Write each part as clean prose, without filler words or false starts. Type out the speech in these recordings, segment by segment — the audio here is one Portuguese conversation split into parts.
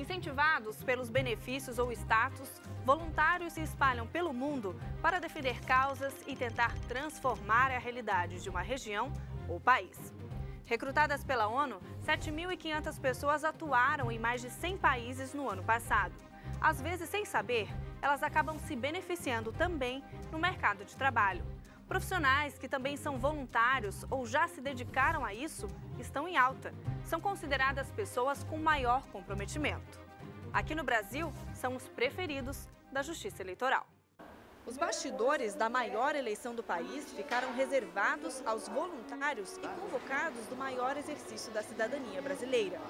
Incentivados pelos benefícios ou status, voluntários se espalham pelo mundo para defender causas e tentar transformar a realidade de uma região ou país. Recrutadas pela ONU, 7.500 pessoas atuaram em mais de 100 países no ano passado. Às vezes, sem saber, elas acabam se beneficiando também no mercado de trabalho. Profissionais que também são voluntários ou já se dedicaram a isso estão em alta. São consideradas pessoas com maior comprometimento. Aqui no Brasil, são os preferidos da Justiça Eleitoral. Os bastidores da maior eleição do país ficaram reservados aos voluntários e convocados do maior exercício da cidadania brasileira.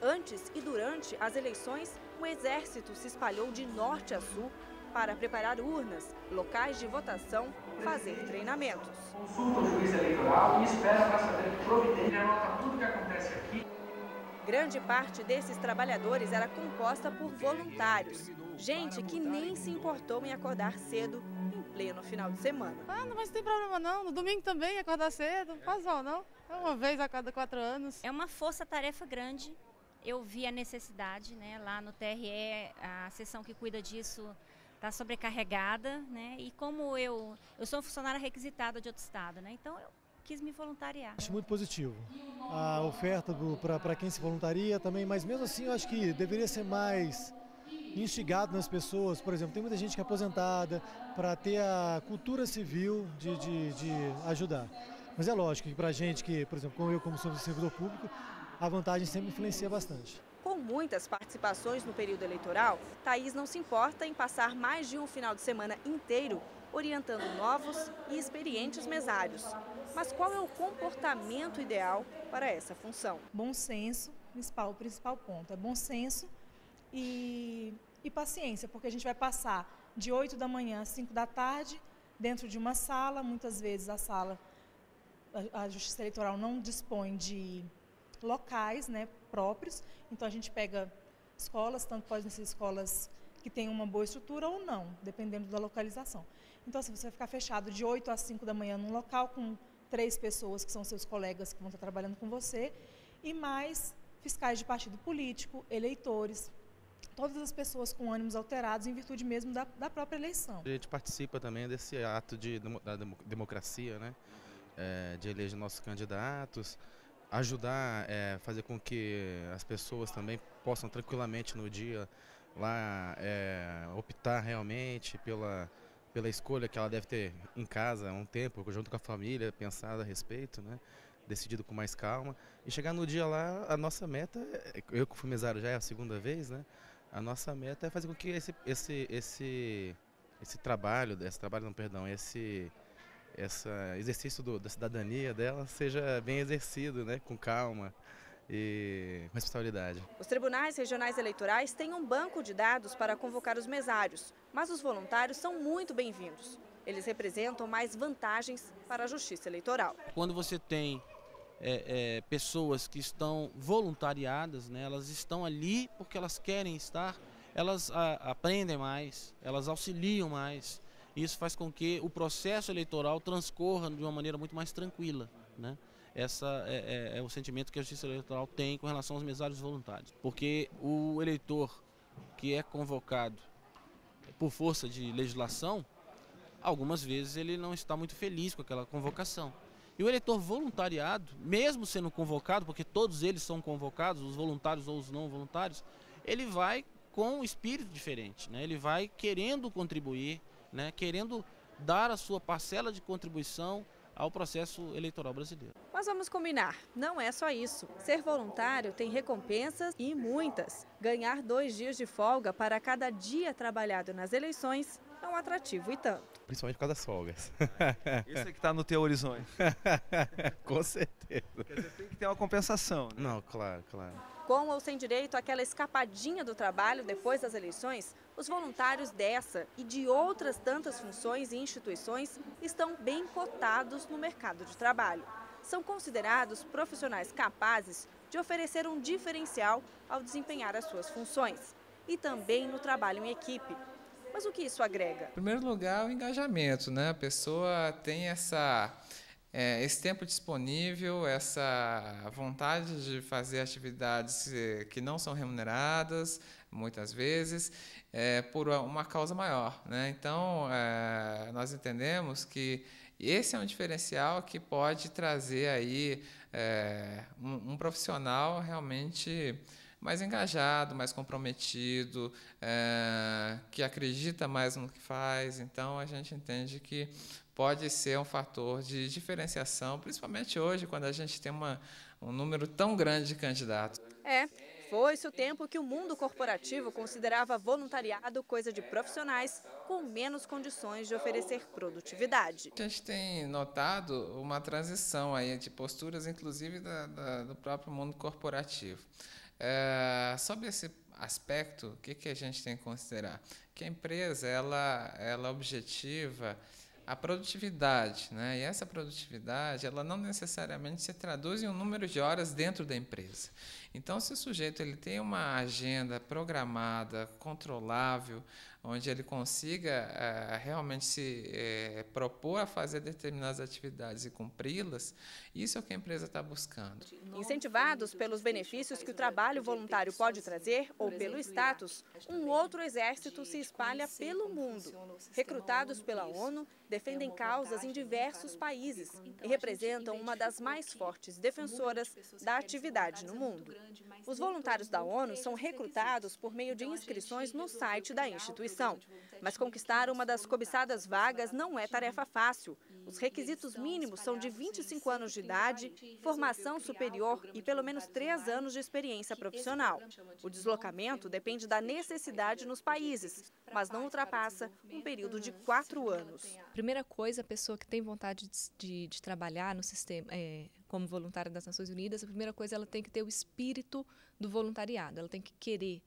Antes e durante as eleições, o Exército se espalhou de norte a sul para preparar urnas, locais de votação, fazer treinamentos. Consulta o juiz eleitoral e espera para saber que providência anota tudo o que acontece aqui. Grande parte desses trabalhadores era composta por voluntários, gente que nem se importou em acordar cedo em pleno final de semana. Não, mas não tem problema não, no domingo também acordar cedo, não faz mal não, é uma vez a cada 4 anos. É uma força-tarefa grande, eu vi a necessidade, né, lá no TRE, a seção que cuida disso está sobrecarregada, né, e como eu sou uma funcionária requisitada de outro estado, né, então eu quis me voluntariar. Acho muito positivo a oferta para quem se voluntaria também, mas mesmo assim eu acho que deveria ser mais instigado nas pessoas. Por exemplo, tem muita gente que é aposentada para ter a cultura civil de ajudar. Mas é lógico que para a gente que, por exemplo, como eu como sou servidor público, a vantagem sempre influencia bastante. Com muitas participações no período eleitoral, Thaís não se importa em passar mais de um final de semana inteiro orientando novos e experientes mesários. Mas qual é o comportamento ideal para essa função? Bom senso, o principal ponto, é bom senso e paciência, porque a gente vai passar de 8 da manhã às 5 da tarde dentro de uma sala, muitas vezes a Justiça Eleitoral não dispõe de locais, né, próprios, então a gente pega escolas, tanto podem ser escolas que têm uma boa estrutura ou não, dependendo da localização. Então, assim, você vai ficar fechado de 8 às 5 da manhã num local com 3 pessoas que são seus colegas que vão estar trabalhando com você e mais fiscais de partido político, eleitores, todas as pessoas com ânimos alterados em virtude mesmo da própria eleição. A gente participa também desse ato da democracia, né? De eleger nossos candidatos, ajudar, fazer com que as pessoas também possam tranquilamente no dia lá optar realmente pela escolha que ela deve ter em casa há um tempo, junto com a família, pensar a respeito, né? Decidido com mais calma. E chegar no dia lá, a nossa meta, eu que fui mesário já é a segunda vez, né? A nossa meta é fazer com que esse exercício da cidadania dela seja bem exercido, né? Com calma e responsabilidade. Os tribunais regionais eleitorais têm um banco de dados para convocar os mesários, mas os voluntários são muito bem-vindos. Eles representam mais vantagens para a Justiça Eleitoral. Quando você tem pessoas que estão voluntariadas, né, elas estão ali porque elas querem estar, elas aprendem mais, elas auxiliam mais. Isso faz com que o processo eleitoral transcorra de uma maneira muito mais tranquila, né? Esse é o sentimento que a Justiça Eleitoral tem com relação aos mesários voluntários. Porque o eleitor que é convocado por força de legislação, algumas vezes ele não está muito feliz com aquela convocação. E o eleitor voluntariado, mesmo sendo convocado, porque todos eles são convocados, os voluntários ou os não voluntários, ele vai com um espírito diferente, né? Ele vai querendo contribuir, né? Querendo dar a sua parcela de contribuição ao processo eleitoral brasileiro. Mas vamos combinar, não é só isso. Ser voluntário tem recompensas e muitas. Ganhar 2 dias de folga para cada dia trabalhado nas eleições é um atrativo e tanto. Principalmente por causa das folgas. Isso é que está no teu horizonte. Com certeza. Quer dizer, tem que ter uma compensação, né? Não, claro. Com ou sem direito àquela escapadinha do trabalho depois das eleições, os voluntários dessa e de outras tantas funções e instituições estão bem cotados no mercado de trabalho. São considerados profissionais capazes de oferecer um diferencial ao desempenhar as suas funções e também no trabalho em equipe. Mas o que isso agrega? Em primeiro lugar, o engajamento, né? A pessoa tem esse tempo disponível, essa vontade de fazer atividades que não são remuneradas, muitas vezes, por uma causa maior, né? Então, nós entendemos que esse é um diferencial que pode trazer aí um profissional realmente mais engajado, mais comprometido, que acredita mais no que faz. Então, a gente entende que pode ser um fator de diferenciação, principalmente hoje, quando a gente tem um número tão grande de candidatos. Foi-se o tempo que o mundo corporativo considerava voluntariado coisa de profissionais com menos condições de oferecer produtividade. A gente tem notado uma transição aí de posturas, inclusive do próprio mundo corporativo. Sobre esse aspecto, o que a gente tem que considerar? Que a empresa ela objetiva a produtividade, né? E essa produtividade, ela não necessariamente se traduz em um número de horas dentro da empresa. Então, se o sujeito ele tem uma agenda programada, controlável, onde ele consiga realmente se propor a fazer determinadas atividades e cumpri-las, isso é o que a empresa está buscando. Incentivados pelos benefícios que o trabalho voluntário pode trazer ou pelo status, um outro exército se espalha pelo mundo. Recrutados pela ONU, defendem causas em diversos países e representam uma das mais fortes defensoras da atividade no mundo. Os voluntários da ONU são recrutados por meio de inscrições no site da instituição. Mas conquistar uma das cobiçadas vagas não é tarefa fácil. Os requisitos mínimos são de 25 anos de idade, formação superior e pelo menos 3 anos de experiência profissional. O deslocamento depende da necessidade nos países, mas não ultrapassa um período de 4 anos. Primeira coisa, a pessoa que tem vontade de trabalhar no sistema, como voluntária das Nações Unidas, a primeira coisa, ela tem que ter o espírito do voluntariado, ela tem que querer,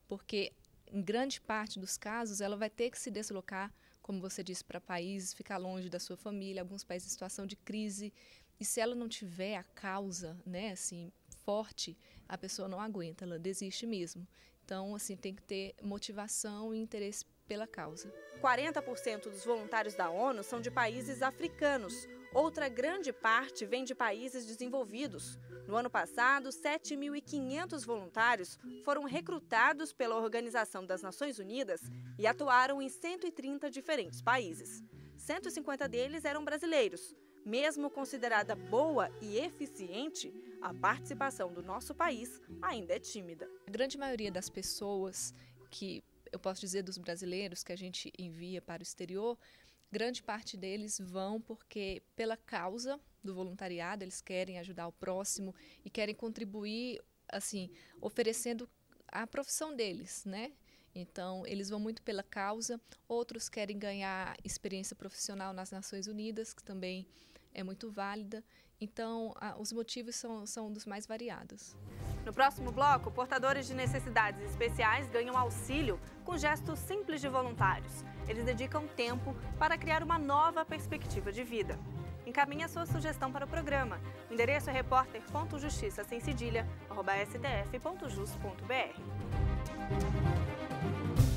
porque em grande parte dos casos ela vai ter que se deslocar, como você disse, para países, ficar longe da sua família, alguns países em situação de crise, e se ela não tiver a causa, né, assim, forte, a pessoa não aguenta, ela desiste mesmo. Então, assim, tem que ter motivação e interesse pela causa. 40% dos voluntários da ONU são de países africanos. Outra grande parte vem de países desenvolvidos. No ano passado, 7.500 voluntários foram recrutados pela Organização das Nações Unidas e atuaram em 130 diferentes países. 150 deles eram brasileiros. Mesmo considerada boa e eficiente, a participação do nosso país ainda é tímida. A grande maioria das pessoas que, eu posso dizer dos brasileiros que a gente envia para o exterior, grande parte deles vão porque pela causa do voluntariado, eles querem ajudar o próximo e querem contribuir, assim, oferecendo a profissão deles, né? Então, eles vão muito pela causa, outros querem ganhar experiência profissional nas Nações Unidas, que também é muito válida. Então, os motivos são dos mais variados. No próximo bloco, portadores de necessidades especiais ganham auxílio com gestos simples de voluntários. Eles dedicam tempo para criar uma nova perspectiva de vida. Encaminhe a sua sugestão para o programa. O endereço é repórter.justiçasemcedilha@stf.jus.br.